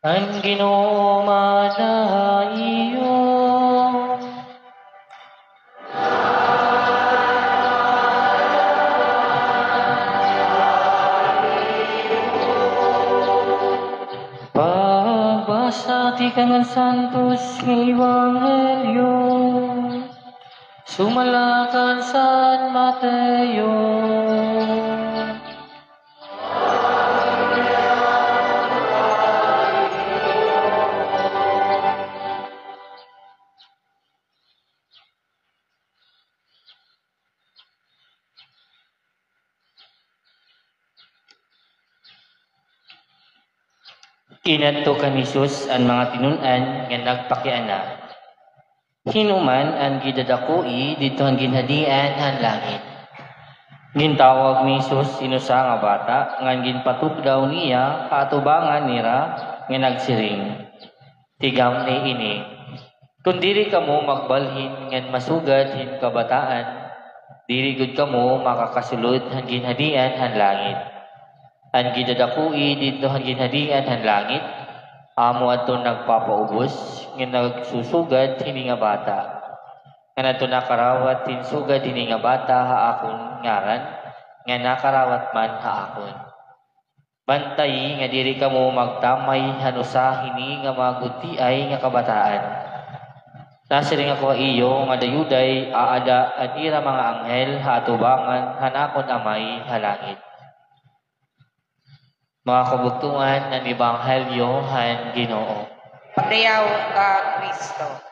Ang Ginoo manaiyo. Pagbasa ti Kangan Santos nga Ebanghelyo sumalakan San Mateo. Kinadto kan Hesus ang mga tinun-an nga nagpakiana. Hinuman ang gidadakoi dito ang ginhadian ang langit. Gintawag ni Hesus inusa nga bata nga ginpatugdaw niya paatubangan nira nga nagsiring. Tigam ni ini. Kung diri kamo magbalhin nga masugad hin kabataan, diri gud kamo makakasulod ang ginhadian ang langit. Ang gidadakoi dito ang ginhadian ang langit, amo ato nagpapaubos, nga nagsusugad hini nga bata. Nga nato nakarawat tinsugad hini nga bata haakon ngaran, nga nakarawat man haakon. Bantay nga diri kamo magtamay hanusa hini nga magutiay nga kabataan. Nasiring ako iyo nga dayuday aada ang ira mga anghel haatubangan hanakon amay halangit. Mga kabugtuan ng Ebanghelyo han Ginoo. Pagdayaw ka, Kristo.